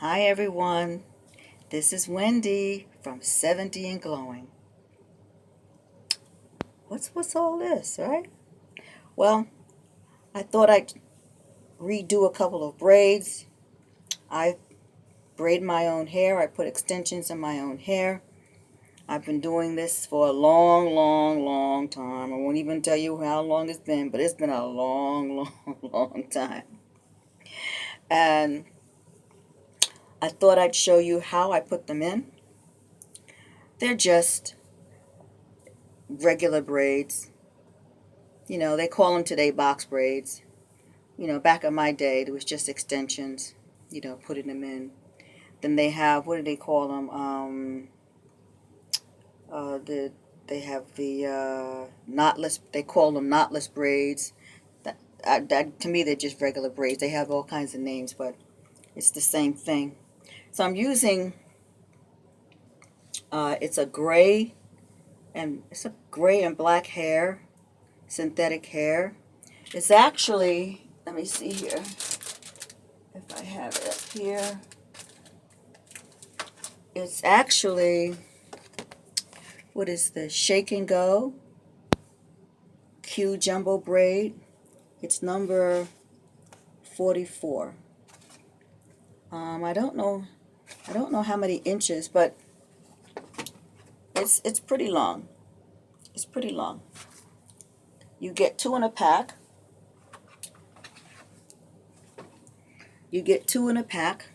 Hi everyone, this is Wendy from 70 and Glowing. What's all this, right? Well, I thought I'd redo a couple of braids. I braid my own hair. I put extensions in my own hair. I've been doing this for a long, long, long time. I won't even tell you how long it's been, but it's been a long, long, long time. And I thought I'd show you how I put them in. They're just regular braids. They call them today box braids. Back in my day, it was just extensions, putting them in. Then they have, what do they call them? They have the knotless, they call them knotless braids. To me, they're just regular braids. They have all kinds of names, but it's the same thing. So I'm using, it's a gray and black hair, synthetic hair. It's actually, let me see here, if I have it up here. It's actually, what is this? Shake and Go Q Jumbo Braid. It's number 44. I don't know how many inches, but it's pretty long. It's pretty long. You get two in a pack. You get two in a pack.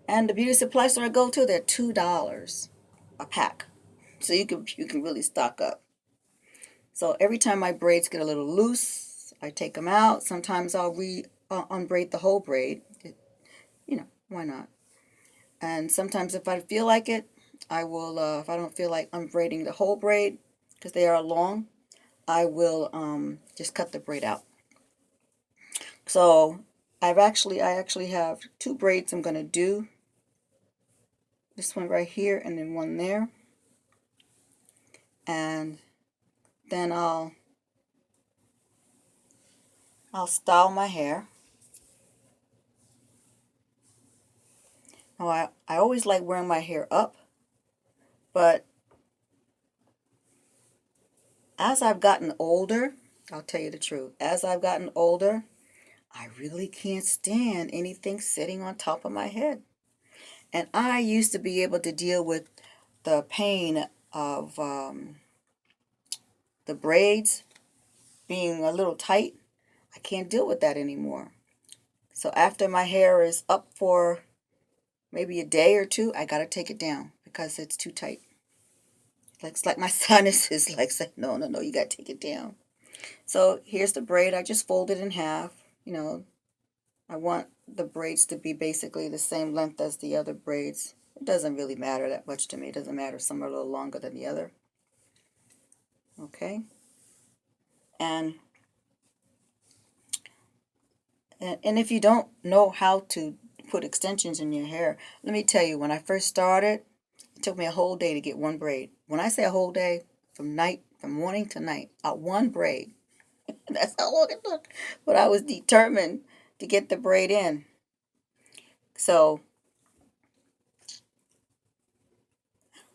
And the beauty supply store I go to, they're $2 a pack. So you can really stock up. So every time my braids get a little loose, I take them out. Sometimes I'll unbraid the whole braid. Why not? And sometimes if I feel like it, I will, if I don't feel like unbraiding the whole braid, because they are long, I will just cut the braid out. So I actually have two braids I'm going to do. This one right here and then one there. And then I'll style my hair. Now I always like wearing my hair up, but as I've gotten older, I'll tell you the truth, as I've gotten older, I really can't stand anything sitting on top of my head. And I used to be able to deal with the pain of the braids being a little tight. I can't deal with that anymore. So after my hair is up for maybe a day or two, I got to take it down because it's too tight. It's like my sinus is like saying, no, no, no, you got to take it down. So here's the braid. I just fold it in half. I want the braids to be basically the same length as the other braids. It doesn't really matter that much to me. It doesn't matter. Some are a little longer than the other. Okay. And if you don't know how to put extensions in your hair, let me tell you, when I first started, it took me a whole day to get one braid. When I say a whole day, from morning to night, one braid. That's how long it took. But I was determined to get the braid in. So,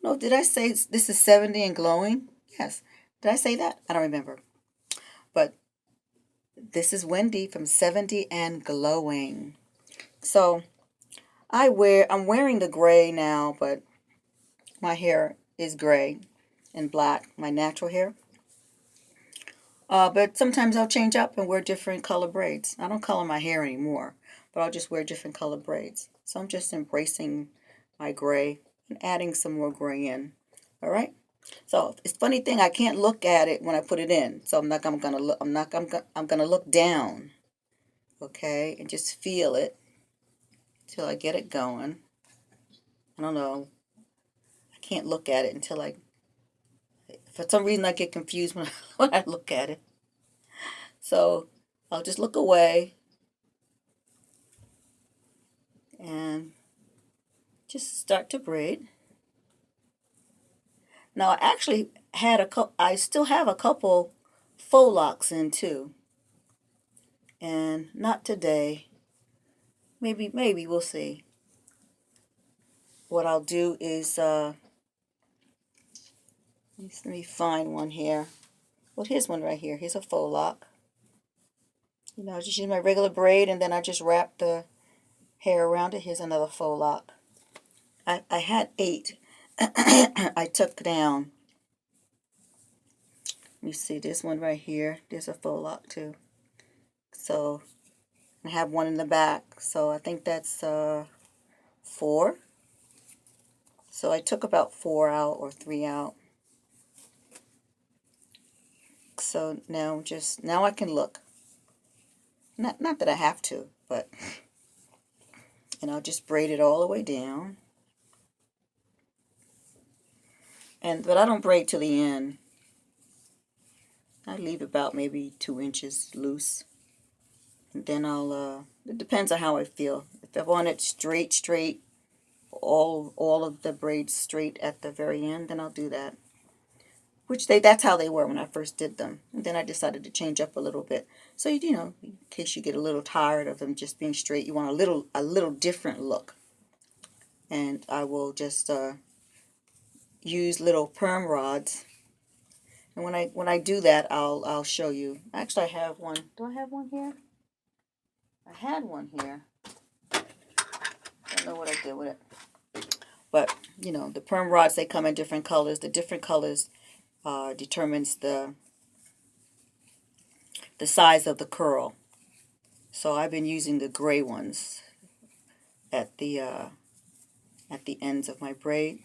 no, did I say this is 70 and glowing? Yes. Did I say that? I don't remember. But this is Wendy from 70 and Glowing. So, I'm wearing the gray now, but my hair is gray and black, my natural hair. But sometimes I'll change up and wear different color braids. I don't color my hair anymore, but I'll just wear different color braids. So I'm just embracing my gray and adding some more gray in. All right. So it's a funny thing. I can't look at it when I put it in. So I'm gonna look. I'm gonna look down. Okay, and just feel it till I get it going. I don't know. I can't look at it until for some reason I get confused when when I look at it. So I'll just look away and just start to braid. Now I actually had I still have a couple faux locks in too, and not today. Maybe we'll see. what I'll do is, let me find one here. Well, here's one right here. Here's a faux lock. You know, just use my regular braid, and then I just wrap the hair around it. Here's another faux lock. I had 8. I took down. You see this one right here. There's a faux lock too. So I have one in the back. So I think that's 4. So I took about 4 out or 3 out. So now I can look. Not that I have to, but and I'll just braid it all the way down. But I don't braid to the end. I leave about maybe 2 inches loose. And then I'll it depends on how I feel. If I want it straight, all of the braids straight at the very end, then I'll do that. That's how they were when I first did them. And then I decided to change up a little bit. So you know, in case you get a little tired of them just being straight, you want a little different look. And I will just use little perm rods. And when I do that, I'll show you. Actually, I have one. Do I have one here? I had one here. I don't know what I did with it. But, you know, the perm rods, they come in different colors. The different colors determines the size of the curl. So I've been using the gray ones at the ends of my braid.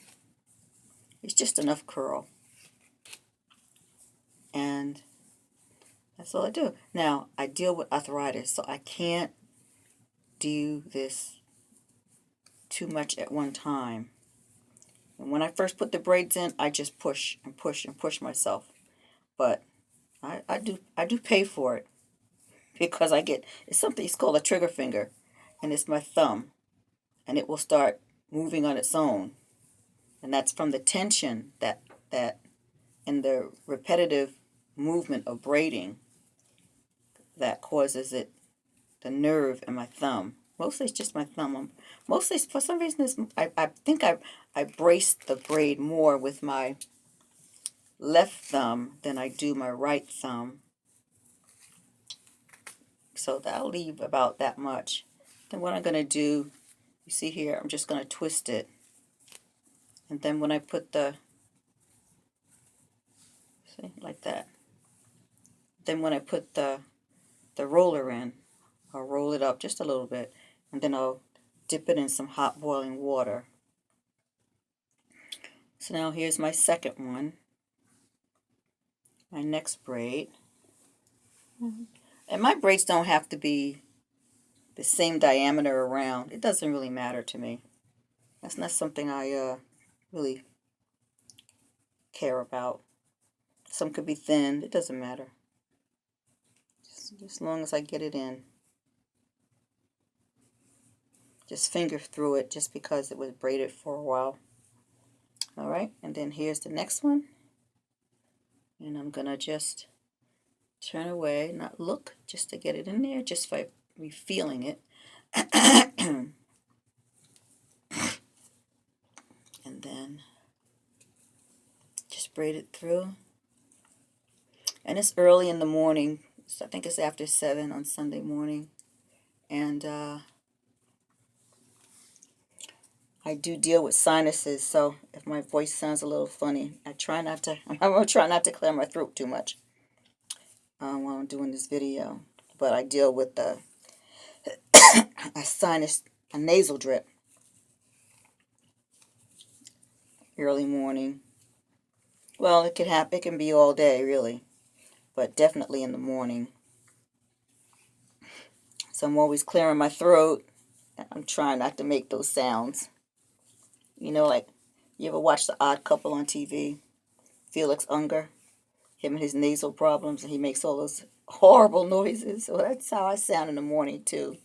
It's just enough curl. And that's all I do. Now, I deal with arthritis, so I can't do this too much at one time. And when I first put the braids in, I just push and push and push myself. But I do pay for it because it's called a trigger finger, and it's my thumb, and it will start moving on its own. And that's from the tension that and the repetitive movement of braiding that causes the nerve in my thumb. Mostly it's just my thumb. Mostly for some reason I think I braced the braid more with my left thumb than I do my right thumb. So that'll leave about that much. Then what I'm going to do, you see here, I'm just going to twist it. And then when I put see, like that. Then when I put the roller in, I'll roll it up just a little bit, and then I'll dip it in some hot boiling water. So now here's my second one, my next braid. And my braids don't have to be the same diameter around. It doesn't really matter to me. That's not something I really care about. Some could be thin. It doesn't matter. Just as long as I get it in. Just finger through it just because it was braided for a while. Alright, and then here's the next one. And I'm going to just turn away, not look, just to get it in there, just by me feeling it. And then just braid it through. And it's early in the morning, so I think it's after 7 on Sunday morning. And I do deal with sinuses, so if my voice sounds a little funny, I'm going to try not to clear my throat too much while I'm doing this video. But I deal with a nasal drip early morning. Well, it can be all day, really, but definitely in the morning. So I'm always clearing my throat. I'm trying not to make those sounds. You know, like, you ever watch The Odd Couple on TV? Felix Unger, him and his nasal problems, and he makes all those horrible noises. So that's how I sound in the morning, too.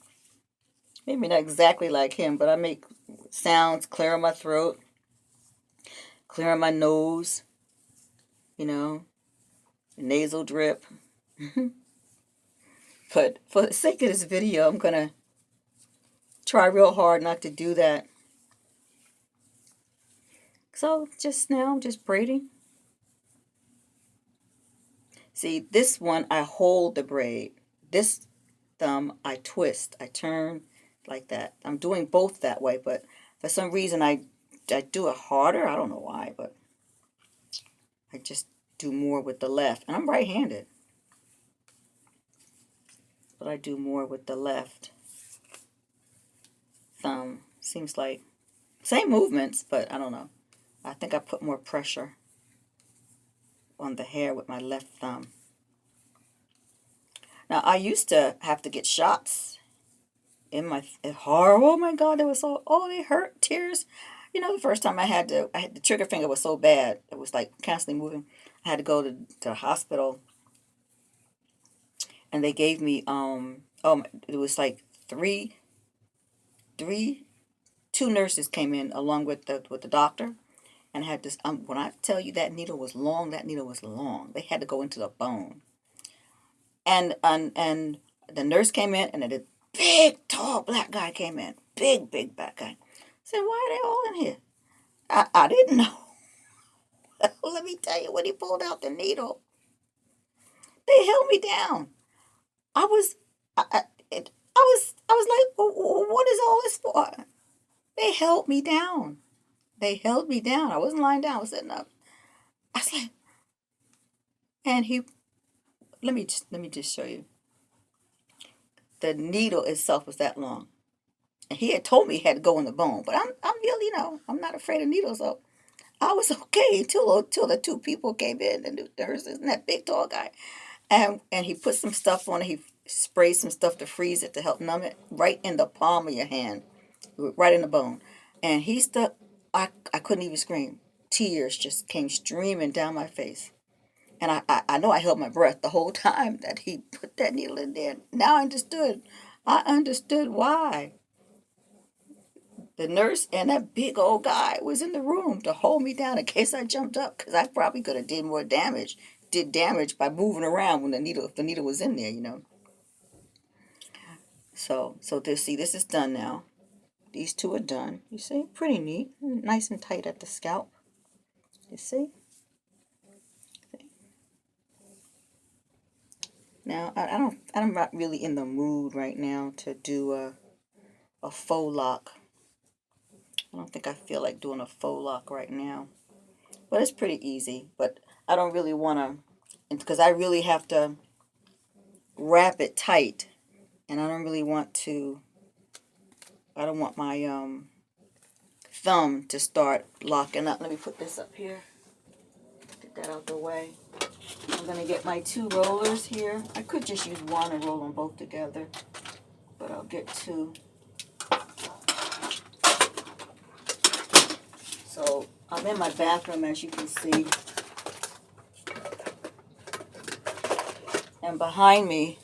Maybe not exactly like him, but I make sounds, clearing my throat, clearing my nose, you know, nasal drip. But for the sake of this video, I'm going to try real hard not to do that. So just now I'm just braiding. See, this one I hold the braid. This thumb I twist, I turn like that. I'm doing both that way, but for some reason I do it harder. I don't know why, but I just do more with the left. And I'm right-handed, but I do more with the left thumb. Seems like same movements, but I don't know. I think I put more pressure on the hair with my left thumb. Now, I used to have to get shots in my heart. Oh my God, they were so, oh, they hurt, tears. You know, the first time I had the trigger finger was so bad. It was like constantly moving. I had to go to the hospital, and they gave me, it was like three, two nurses came in along with the doctor, and had this, when I tell you that needle was long, that needle was long. They had to go into the bone. And the nurse came in, and a big, tall black guy came in. Big black guy. I said, why are they all in here? I didn't know. Let me tell you, when he pulled out the needle, they held me down. I was, I was like, what is all this for? They held me down. They held me down. I wasn't lying down. I was sitting up. I was like, and he, let me just show you. The needle itself was that long. And he had told me he had to go in the bone, but I'm really, I'm not afraid of needles, so I was okay until the two people came in, the nurses and that big tall guy, and he put some stuff on it. He sprayed some stuff to freeze it to help numb it right in the palm of your hand, right in the bone, and he stuck. I couldn't even scream. Tears just came streaming down my face. And I know I held my breath the whole time that he put that needle in there. Now I understood. I understood why. The nurse and that big old guy was in the room to hold me down in case I jumped up, because I probably could have did more damage. Did damage by moving around when if the needle was in there. So this, see, this is done now. These two are done. You see, pretty neat, nice and tight at the scalp. You see. Now I'm not really in the mood right now to do a faux lock. I don't think I feel like doing a faux lock right now. But it's pretty easy. But I don't really want to, because I really have to wrap it tight. And I don't really want to, I don't want my thumb to start locking up. Let me put this up here. Get that out the way. I'm going to get my two rollers here. I could just use one and roll them both together. But I'll get two. So I'm in my bathroom, as you can see. And behind me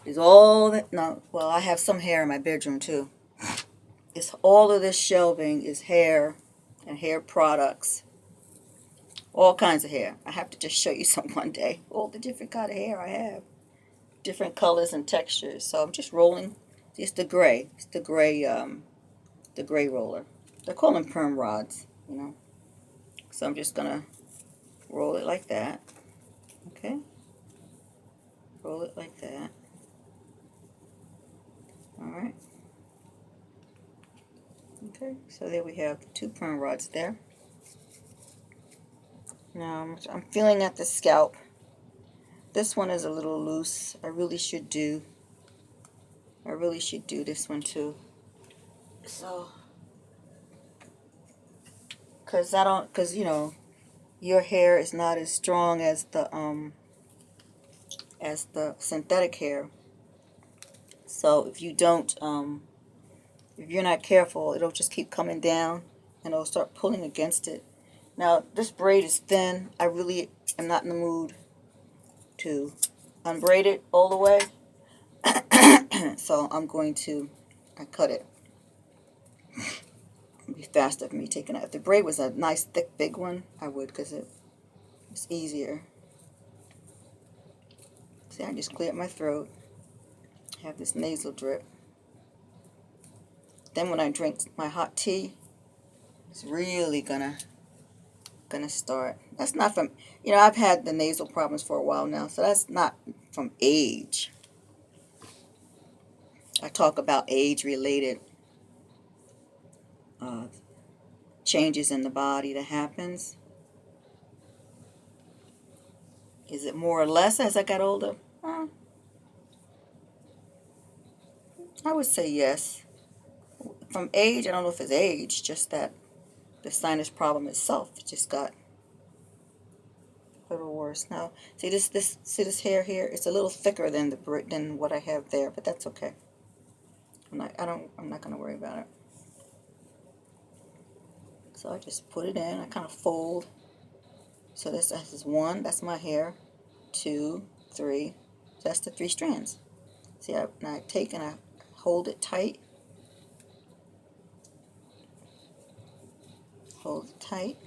is all that, no, well, I have some hair in my bedroom too. It's all of this shelving is hair and hair products. All kinds of hair. I have to just show you some one day. All the different kind of hair I have. Different colors and textures. So I'm just rolling. It's the gray. It's the gray roller. They call them perm rods. So I'm just gonna roll it like that. Okay. Roll it like that. Alright. Okay, so there we have two perm rods there. Now I'm feeling at the scalp. This one is a little loose. I really should do this one too. So, because your hair is not as strong as the synthetic hair. So if you don't, if you're not careful, it'll just keep coming down and it'll start pulling against it. Now this braid is thin. I really am not in the mood to unbraid it all the way. So I'm going to cut it. It'll be faster for me taking it. If the braid was a nice thick big one, I would, because it's easier. See, I just cleared my throat. I have this nasal drip. Then when I drink my hot tea, it's really gonna going to start. That's not from, you know, I've had the nasal problems for a while now, so that's not from age. I talk about age-related uh, changes in the body that happens. Is it more or less as I got older? I would say yes. From age, I don't know if it's age, just that the sinus problem itself just got a little worse. Now, see this hair here? It's a little thicker than than what I have there, but that's okay. I'm not gonna worry about it. So I just put it in. I kind of fold. So this is one. That's my hair. 2, 3. So that's the 3 strands. See, now I take and I hold it tight. Hold it tight.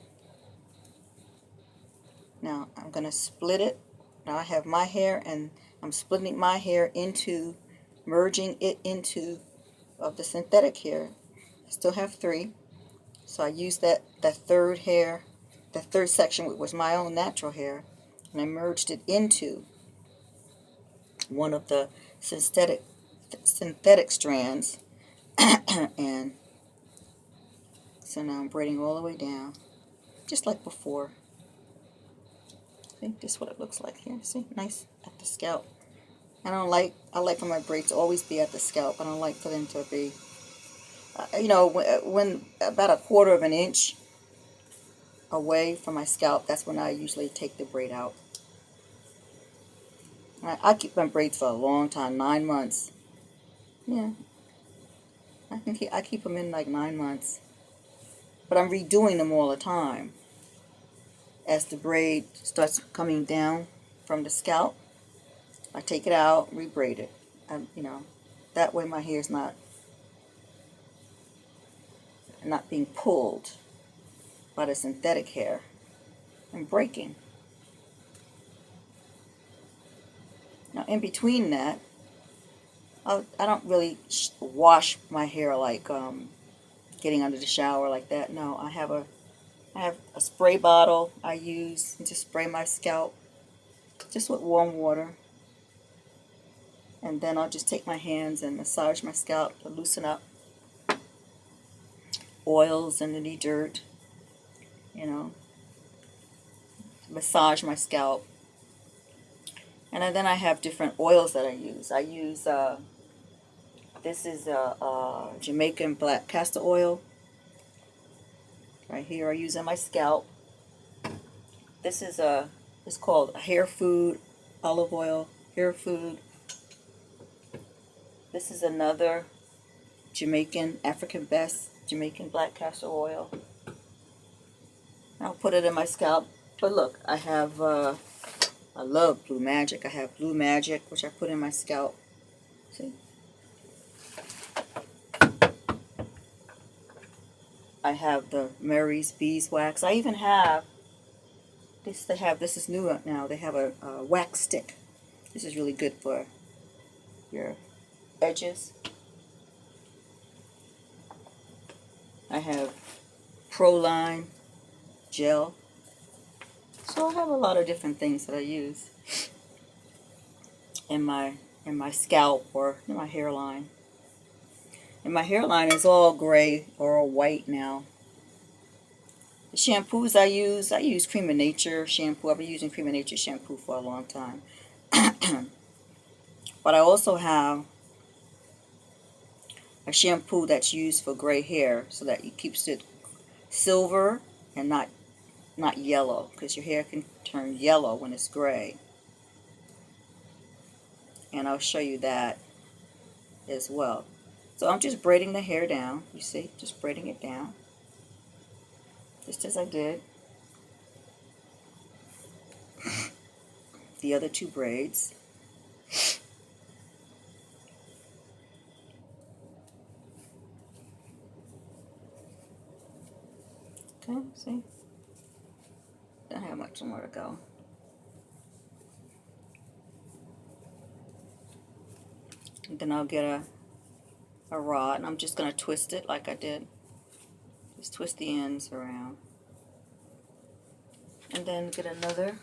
Now I'm going to split it. Now I have my hair and I'm splitting my hair into, merging it into of the synthetic hair. I still have 3. So I use that third hair, the third section, which was my own natural hair, and I merged it into one of the synthetic strands. And so now I'm braiding all the way down, just like before. See, this is what it looks like here. See, nice at the scalp. I like for my braids to always be at the scalp. I don't like for them to be, you know, when about a quarter of an inch away from my scalp, that's when I usually take the braid out. I keep my braids for a long time, 9 months. Yeah, I keep them in like 9 months. But I'm redoing them all the time. As the braid starts coming down from the scalp, I take it out, rebraid it. You know, that way my hair is not being pulled by the synthetic hair and breaking. Now, in between that, I don't really wash my hair like getting under the shower like that. No, I have a spray bottle I use to spray my scalp just with warm water. And then I'll just take my hands and massage my scalp to loosen up oils and any dirt, you know, massage my scalp. And then I have different oils that I use. I use, this is a Jamaican black castor oil. Right here I use on my scalp. This is it's called Hair Food olive oil, Hair Food. This is another Jamaican, African Best Jamaican black castor oil. I'll put it in my scalp. But look, I have, I love Blue Magic. I have Blue Magic, which I put in my scalp. See? I have the Mary's Beeswax. I even have this. This is new now. They have a wax stick. This is really good for your edges. I have Proline gel. So I have a lot of different things that I use in my scalp or in my hairline. And my hairline is all gray or all white now. The shampoos I use Cream of Nature shampoo. I've been using Cream of Nature shampoo for a long time. But I also have a shampoo that's used for gray hair so that it keeps it silver and not yellow, because your hair can turn yellow when it's gray. And I'll show you that as well. So I'm just braiding the hair down. You see, just braiding it down, just as I did the other 2 braids. Okay, see? Don't have much more to go. And then I'll get a rod, and I'm just going to twist it like I did. Just twist the ends around. And then get another.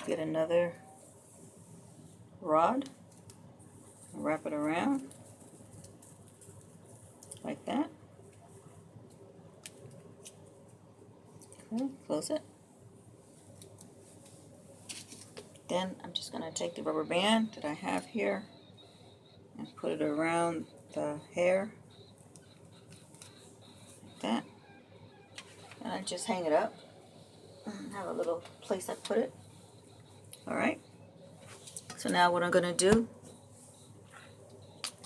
Get another rod. Wrap it around like that. Okay, close it. Then I'm just going to take the rubber band that I have here and put it around the hair like that. And I just hang it up. Have a little place I put it. Alright. So now what I'm going to do,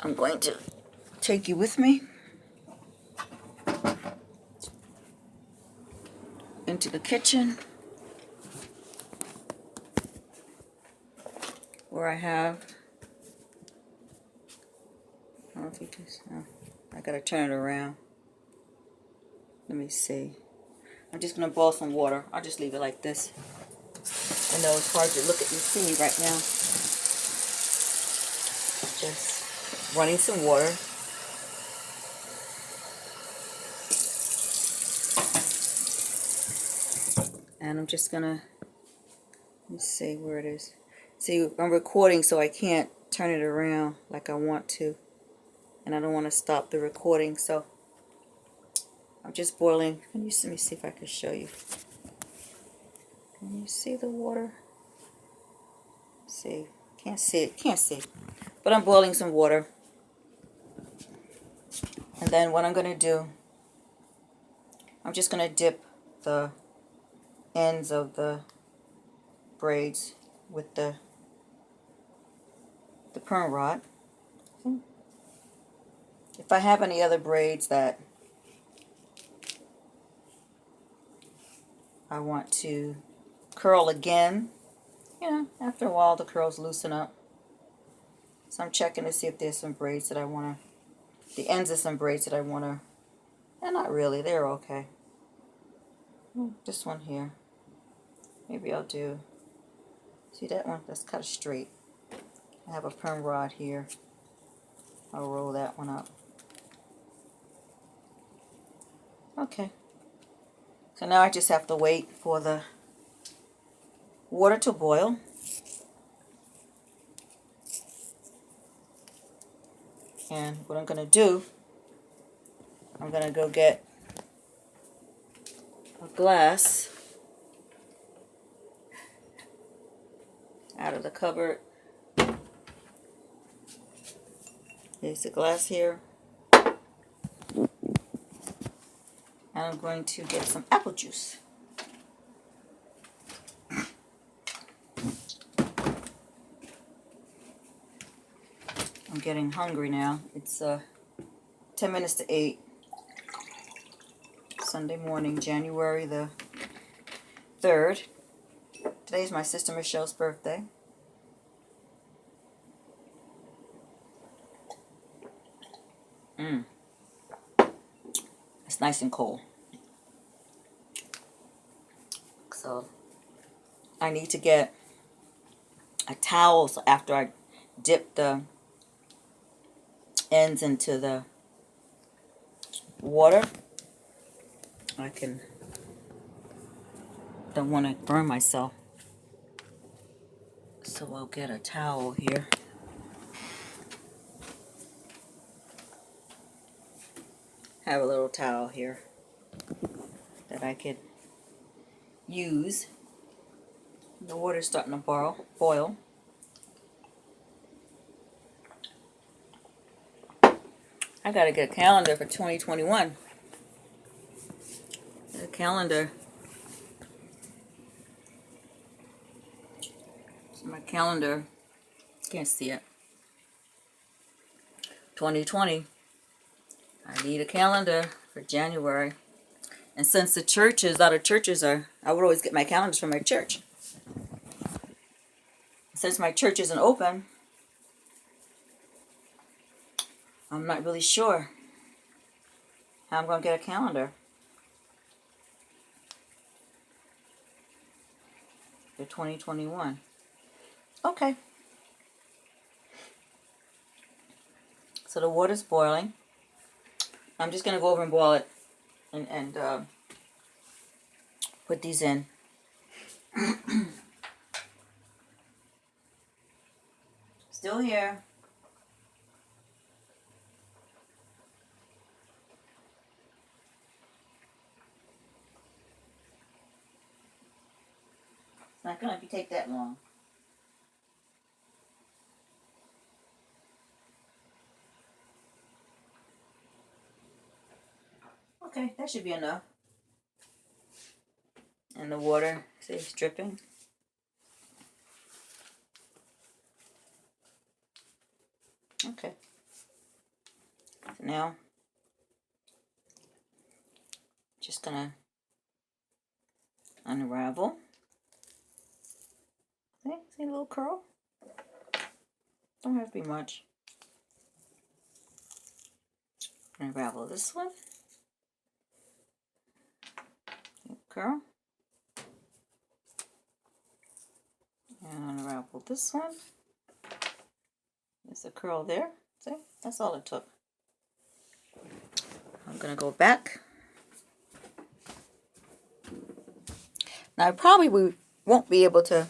I'm going to take you with me into the kitchen where I have, I don't know if you can, I gotta turn it around. Let me see. I'm just gonna boil some water. I'll just leave it like this. I know it's hard to look at and see me right now. Just running some water. And I'm just gonna, let me see where it is. See, I'm recording so I can't turn it around like I want to. And I don't want to stop the recording, so I'm just boiling. Let me see if I can show you. Can you see the water? See, can't see it, can't see. But I'm boiling some water. And then what I'm going to do, I'm just going to dip the ends of the braids with the perm rod. If I have any other braids that I want to curl again, you know, after a while the curls loosen up. So I'm checking to see if there's some braids that I want to, the ends of some braids that I want to, and not really, they're okay. This one here, maybe I'll do, see that one, that's kind of straight. I have a perm rod here. I'll roll that one up. Okay. So now I just have to wait for the water to boil. And what I'm going to do, I'm going to go get a glass out of the cupboard. There's a glass here. And I'm going to get some apple juice. I'm getting hungry now. It's 10 minutes to 8. Sunday morning, January the 3rd. Today's my sister Michelle's birthday. It's nice and cold. So I need to get a towel so after I dip the ends into the water, I can, don't want to burn myself. So I'll get a towel here. Have a little towel here that I could use. The water's starting to boil. I gotta get a calendar for 2021. A calendar. So my calendar, can't see it. 2020. I need a calendar for January. And since the churches, a lot of churches are, I would always get my calendars from my church. Since my church isn't open, I'm not really sure how I'm going to get a calendar for 2021. Okay. So the water's boiling. I'm just going to go over and boil it and put these in. Still here. It's not going to take that long. Okay, that should be enough. And the water, see, it's dripping. Okay. So now, just gonna unravel. See a little curl? Don't have to be much. Unravel this one. Curl. And unravel this one. There's a curl there. See? That's all it took. I'm gonna go back. Now I probably won't be able to